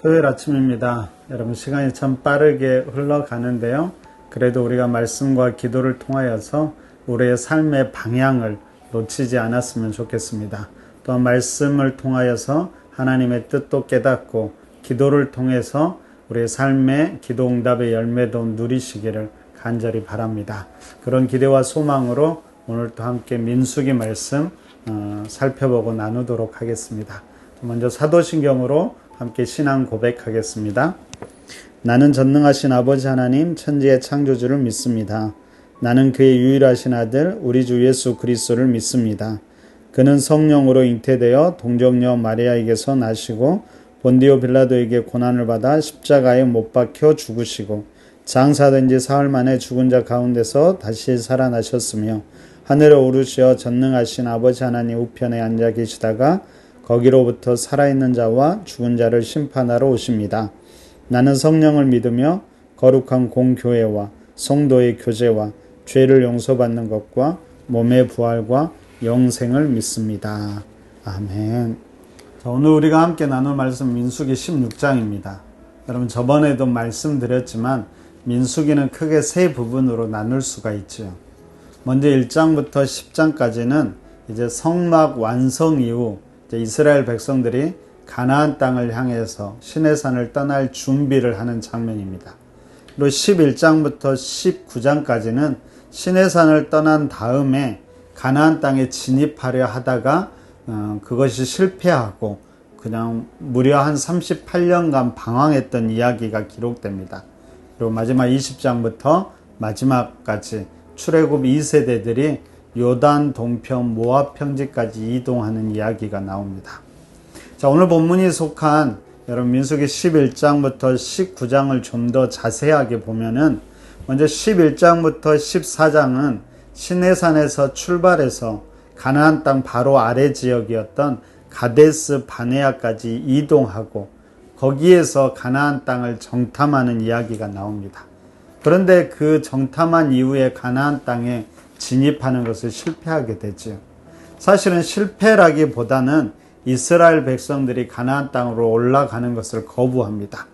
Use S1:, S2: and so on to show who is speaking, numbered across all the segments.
S1: 토요일 아침입니다. 여러분, 시간이 참 빠르게 흘러가는데요. 그래도 우리가 말씀과 기도를 통하여서 우리의 삶의 방향을 놓치지 않았으면 좋겠습니다. 또한 말씀을 통하여서 하나님의 뜻도 깨닫고 기도를 통해서 우리의 삶의 기도 응답의 열매도 누리시기를 간절히 바랍니다. 그런 기대와 소망으로 오늘도 함께 민수기 말씀 살펴보고 나누도록 하겠습니다. 먼저 사도신경으로 함께 신앙 고백하겠습니다. 나는 전능하신 아버지 하나님 천지의 창조주를 믿습니다. 나는 그의 유일하신 아들 우리 주 예수 그리스도를 믿습니다. 그는 성령으로 잉태되어 동정녀 마리아에게서 나시고 본디오 빌라도에게 고난을 받아 십자가에 못 박혀 죽으시고 장사된 지 사흘 만에 죽은 자 가운데서 다시 살아나셨으며 하늘에 오르시어 전능하신 아버지 하나님 우편에 앉아 계시다가 거기로부터 살아있는 자와 죽은 자를 심판하러 오십니다. 나는 성령을 믿으며 거룩한 공교회와 성도의 교제와 죄를 용서받는 것과 몸의 부활과 영생을 믿습니다. 아멘. 자, 오늘 우리가 함께 나눌 말씀 민수기 16장입니다. 여러분, 저번에도 말씀드렸지만 민수기는 크게 세 부분으로 나눌 수가 있죠. 먼저 1장부터 10장까지는 이제 성막 완성 이후 이스라엘 백성들이 가나안 땅을 향해서 시내산을 떠날 준비를 하는 장면입니다. 그리고 11장부터 19장까지는 시내산을 떠난 다음에 가나안 땅에 진입하려 하다가 그것이 실패하고 그냥 무려 한 38년간 방황했던 이야기가 기록됩니다. 그리고 마지막 20장부터 마지막까지 출애굽 2세대들이 요단 동편 모압 평지까지 이동하는 이야기가 나옵니다. 자, 오늘 본문이 속한 여러분 민수기 11장부터 19장을 좀 더 자세하게 보면은 먼저 11장부터 14장은 시내산에서 출발해서 가나안 땅 바로 아래 지역이었던 가데스 바네아까지 이동하고 거기에서 가나안 땅을 정탐하는 이야기가 나옵니다. 그런데 그 정탐한 이후에 가나안 땅에 진입하는 것을 실패하게 되죠. 사실은 실패라기보다는 이스라엘 백성들이 가나안 땅으로 올라가는 것을 거부합니다.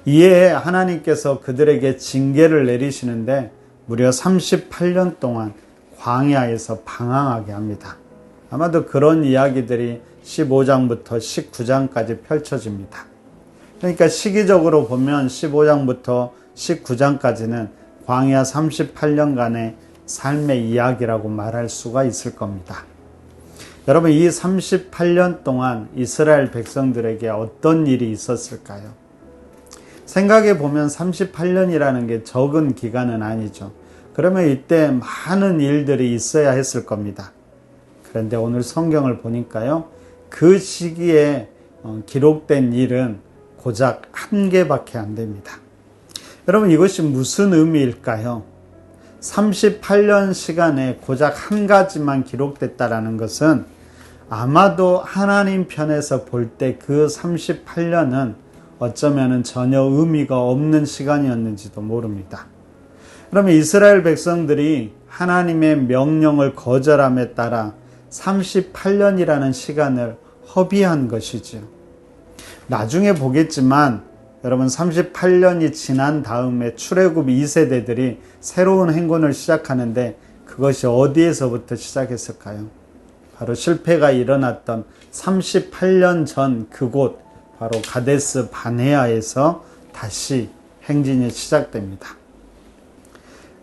S1: 이에 하나님께서 그들에게 징계를 내리시는데 무려 38년 동안 광야에서 방황하게 합니다. 아마도 그런 이야기들이 15장부터 19장까지 펼쳐집니다. 그러니까 시기적으로 보면 15장부터 19장까지는 광야 38년간의 삶의 이야기라고 말할 수가 있을 겁니다. 여러분, 이 38년 동안 이스라엘 백성들에게 어떤 일이 있었을까요? 생각해 보면 38년이라는 게 적은 기간은 아니죠. 그러면 이때 많은 일들이 있어야 했을 겁니다. 그런데 오늘 성경을 보니까요, 그 시기에 기록된 일은 고작 한 개밖에 안 됩니다. 여러분, 이것이 무슨 의미일까요? 38년 시간에 고작 한 가지만 기록됐다라는 것은 아마도 하나님 편에서 볼 때 그 38년은 어쩌면 전혀 의미가 없는 시간이었는지도 모릅니다. 그러면 이스라엘 백성들이 하나님의 명령을 거절함에 따라 38년이라는 시간을 허비한 것이죠. 나중에 보겠지만 여러분, 38년이 지난 다음에 출애굽 2세대들이 새로운 행군을 시작하는데 그것이 어디에서부터 시작했을까요? 바로 실패가 일어났던 38년 전 그곳, 바로 가데스 바네아에서 다시 행진이 시작됩니다.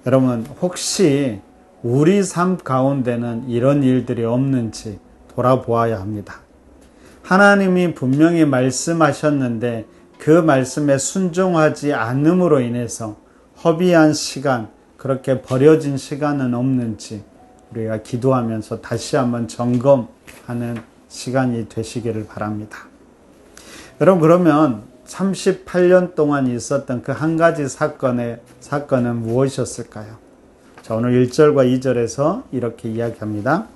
S1: 여러분, 혹시 우리 삶 가운데는 이런 일들이 없는지 돌아보아야 합니다. 하나님이 분명히 말씀하셨는데 그 말씀에 순종하지 않음으로 인해서 허비한 시간, 그렇게 버려진 시간은 없는지 우리가 기도하면서 다시 한번 점검하는 시간이 되시기를 바랍니다. 여러분, 그러면 38년 동안 있었던 그 한 가지 사건은 무엇이었을까요? 자, 오늘 1절과 2절에서 이렇게 이야기합니다.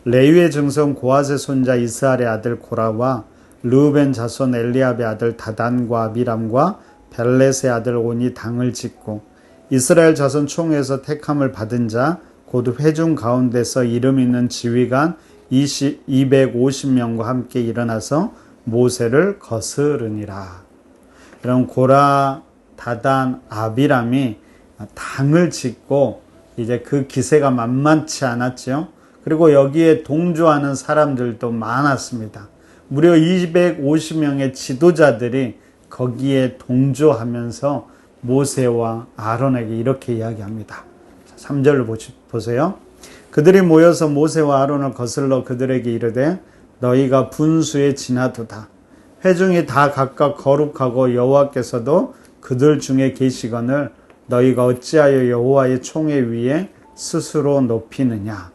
S1: 레위의 증손 고핫의 손자 이스할의 아들 고라와 르우벤 자손 엘리압의 아들 다단과 아비람과 벨렛의 아들 온이 당을 짓고 이스라엘 자손 총회에서 택함을 받은 자 곧 회중 가운데서 이름 있는 지휘관 250명과 함께 일어나서 모세를 거스르니라. 그럼 고라, 다단, 아비람이 당을 짓고 이제 그 기세가 만만치 않았죠. 그리고 여기에 동조하는 사람들도 많았습니다. 무려 250명의 지도자들이 거기에 동조하면서 모세와 아론에게 이렇게 이야기합니다. 3절을 보세요. 그들이 모여서 모세와 아론을 거슬러 그들에게 이르되 너희가 분수에 지나도다. 회중이 다 각각 거룩하고 여호와께서도 그들 중에 계시거늘 너희가 어찌하여 여호와의 총회 위에 스스로 높이느냐.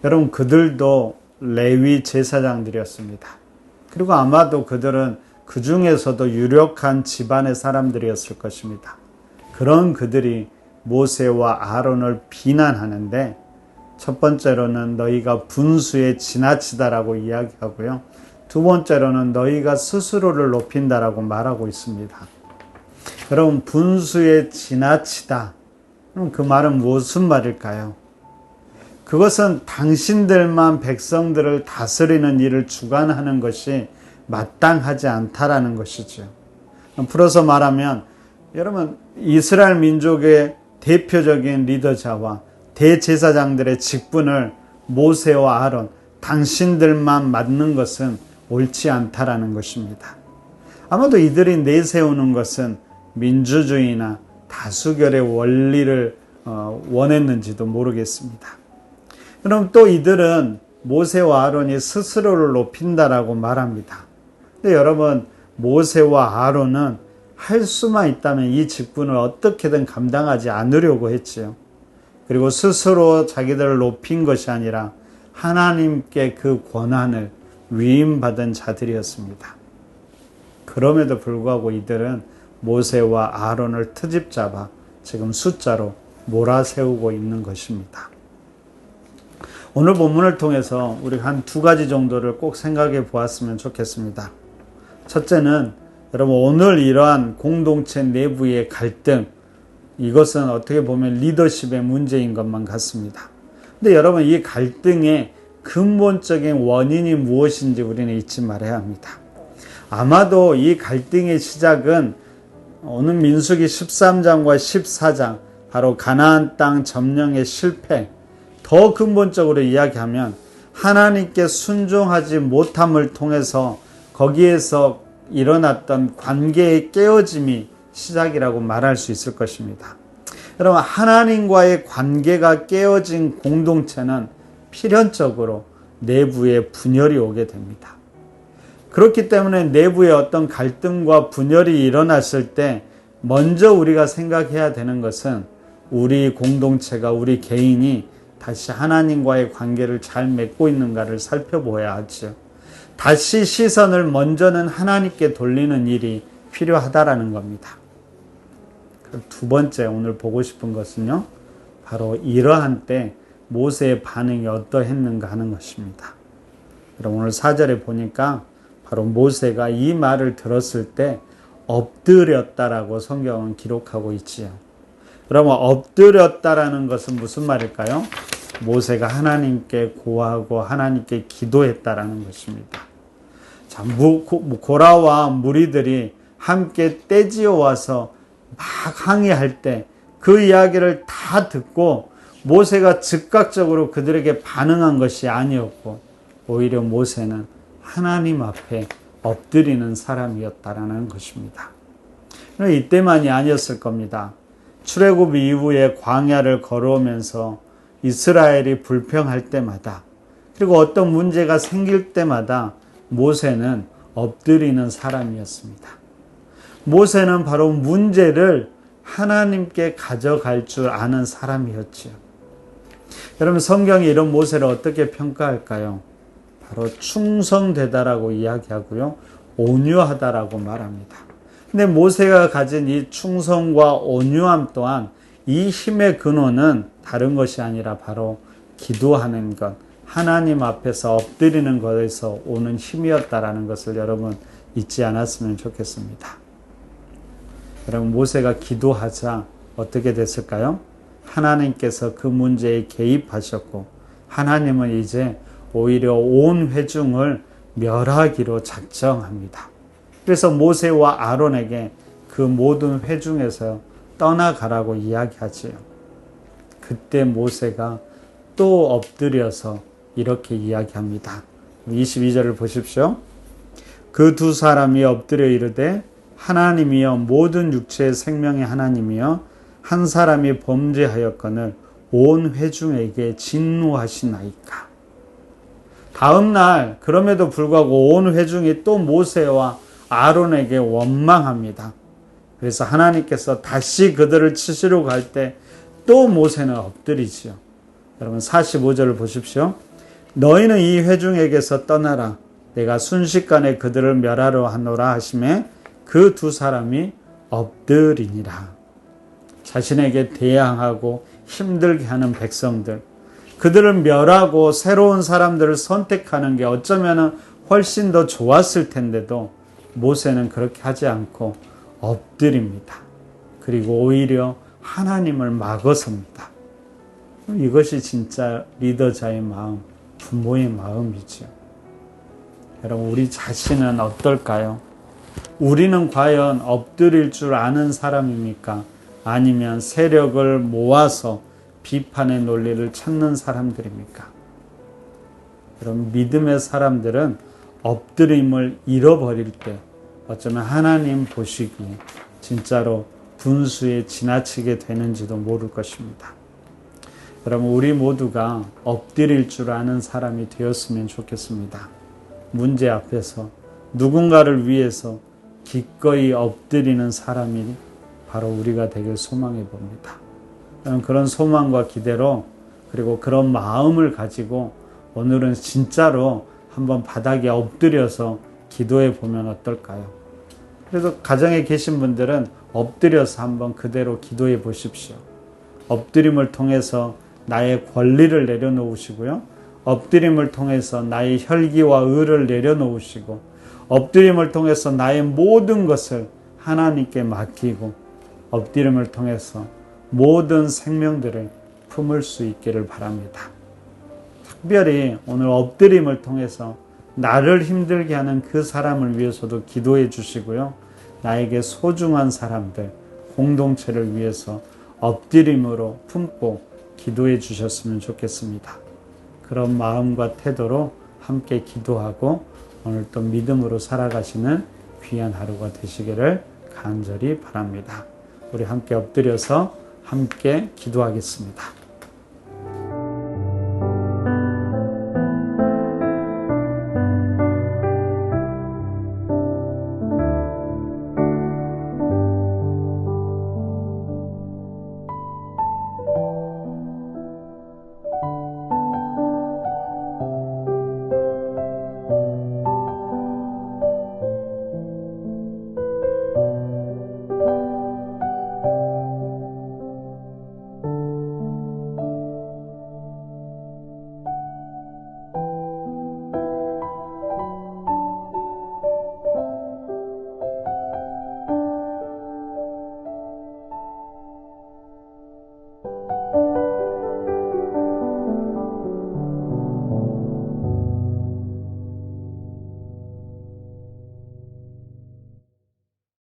S1: 여러분, 그들도 레위 제사장들이었습니다. 그리고 아마도 그들은 그 중에서도 유력한 집안의 사람들이었을 것입니다. 그런 그들이 모세와 아론을 비난하는데 첫 번째로는 너희가 분수에 지나치다라고 이야기하고요. 두 번째로는 너희가 스스로를 높인다라고 말하고 있습니다. 여러분, 분수에 지나치다. 그럼 그 말은 무슨 말일까요? 그것은 당신들만 백성들을 다스리는 일을 주관하는 것이 마땅하지 않다라는 것이죠. 풀어서 말하면 여러분, 이스라엘 민족의 대표적인 리더자와 대제사장들의 직분을 모세와 아론, 당신들만 맡는 것은 옳지 않다라는 것입니다. 아마도 이들이 내세우는 것은 민주주의나 다수결의 원리를 원했는지도 모르겠습니다. 그럼 또 이들은 모세와 아론이 스스로를 높인다라고 말합니다. 근데 여러분, 모세와 아론은 할 수만 있다면 이 직분을 어떻게든 감당하지 않으려고 했지요. 그리고 스스로 자기들을 높인 것이 아니라 하나님께 그 권한을 위임받은 자들이었습니다. 그럼에도 불구하고 이들은 모세와 아론을 트집 잡아 지금 숫자로 몰아세우고 있는 것입니다. 오늘 본문을 통해서 우리가 한 두 가지 정도를 꼭 생각해 보았으면 좋겠습니다. 첫째는 여러분, 오늘 이러한 공동체 내부의 갈등, 이것은 어떻게 보면 리더십의 문제인 것만 같습니다. 근데 여러분, 이 갈등의 근본적인 원인이 무엇인지 우리는 잊지 말아야 합니다. 아마도 이 갈등의 시작은 오늘 민수기 13장과 14장, 바로 가나안 땅 점령의 실패, 더 근본적으로 이야기하면 하나님께 순종하지 못함을 통해서 거기에서 일어났던 관계의 깨어짐이 시작이라고 말할 수 있을 것입니다. 여러분, 하나님과의 관계가 깨어진 공동체는 필연적으로 내부에 분열이 오게 됩니다. 그렇기 때문에 내부에 어떤 갈등과 분열이 일어났을 때 먼저 우리가 생각해야 되는 것은 우리 공동체가, 우리 개인이 다시 하나님과의 관계를 잘 맺고 있는가를 살펴보아야 하죠. 다시 시선을 먼저는 하나님께 돌리는 일이 필요하다라는 겁니다. 두 번째 오늘 보고 싶은 것은요, 바로 이러한 때 모세의 반응이 어떠했는가 하는 것입니다. 그럼 오늘 4절에 보니까 바로 모세가 이 말을 들었을 때 엎드렸다라고 성경은 기록하고 있지요. 그러면 엎드렸다라는 것은 무슨 말일까요? 모세가 하나님께 고하고 하나님께 기도했다라는 것입니다. 자, 고라와 무리들이 함께 떼지어 와서 막 항의할 때 그 이야기를 다 듣고 모세가 즉각적으로 그들에게 반응한 것이 아니었고 오히려 모세는 하나님 앞에 엎드리는 사람이었다라는 것입니다. 이때만이 아니었을 겁니다. 출애굽 이후에 광야를 걸어오면서 이스라엘이 불평할 때마다, 그리고 어떤 문제가 생길 때마다 모세는 엎드리는 사람이었습니다. 모세는 바로 문제를 하나님께 가져갈 줄 아는 사람이었지요. 여러분, 성경이 이런 모세를 어떻게 평가할까요? 바로 충성되다라고 이야기하고요, 온유하다라고 말합니다. 근데 모세가 가진 이 충성과 온유함 또한 이 힘의 근원은 다른 것이 아니라 바로 기도하는 것, 하나님 앞에서 엎드리는 것에서 오는 힘이었다라는 것을 여러분 잊지 않았으면 좋겠습니다. 여러분, 모세가 기도하자 어떻게 됐을까요? 하나님께서 그 문제에 개입하셨고 하나님은 이제 오히려 온 회중을 멸하기로 작정합니다. 그래서 모세와 아론에게 그 모든 회중에서 떠나가라고 이야기하지요. 그때 모세가 또 엎드려서 이렇게 이야기합니다. 22절을 보십시오. 그 두 사람이 엎드려 이르되 하나님이여 모든 육체의 생명의 하나님이여 한 사람이 범죄하였거늘 온 회중에게 진노하시나이까. 다음 날 그럼에도 불구하고 온 회중이 또 모세와 아론에게 원망합니다. 그래서 하나님께서 다시 그들을 치시러 갈 때 또 모세는 엎드리지요. 여러분 45절을 보십시오. 너희는 이 회중에게서 떠나라. 내가 순식간에 그들을 멸하려 하노라 하시매 그 두 사람이 엎드리니라. 자신에게 대항하고 힘들게 하는 백성들, 그들을 멸하고 새로운 사람들을 선택하는 게 어쩌면 훨씬 더 좋았을 텐데도 모세는 그렇게 하지 않고 엎드립니다. 그리고 오히려 하나님을 막어섭니다. 이것이 진짜 리더자의 마음, 부모의 마음이죠. 여러분, 우리 자신은 어떨까요? 우리는 과연 엎드릴 줄 아는 사람입니까? 아니면 세력을 모아서 비판의 논리를 찾는 사람들입니까? 여러분, 믿음의 사람들은 엎드림을 잃어버릴 때 어쩌면 하나님 보시기에 진짜로 분수에 지나치게 되는지도 모를 것입니다. 여러분, 우리 모두가 엎드릴 줄 아는 사람이 되었으면 좋겠습니다. 문제 앞에서 누군가를 위해서 기꺼이 엎드리는 사람이 바로 우리가 되길 소망해 봅니다. 그런 소망과 기대로, 그리고 그런 마음을 가지고 오늘은 진짜로 한번 바닥에 엎드려서 기도해 보면 어떨까요? 그래서 가정에 계신 분들은 엎드려서 한번 그대로 기도해 보십시오. 엎드림을 통해서 나의 권리를 내려놓으시고요. 엎드림을 통해서 나의 혈기와 의를 내려놓으시고, 엎드림을 통해서 나의 모든 것을 하나님께 맡기고, 엎드림을 통해서 모든 생명들을 품을 수 있기를 바랍니다. 특별히 오늘 엎드림을 통해서 나를 힘들게 하는 그 사람을 위해서도 기도해 주시고요. 나에게 소중한 사람들, 공동체를 위해서 엎드림으로 품고 기도해 주셨으면 좋겠습니다. 그런 마음과 태도로 함께 기도하고 오늘 또 믿음으로 살아가시는 귀한 하루가 되시기를 간절히 바랍니다. 우리 함께 엎드려서 함께 기도하겠습니다.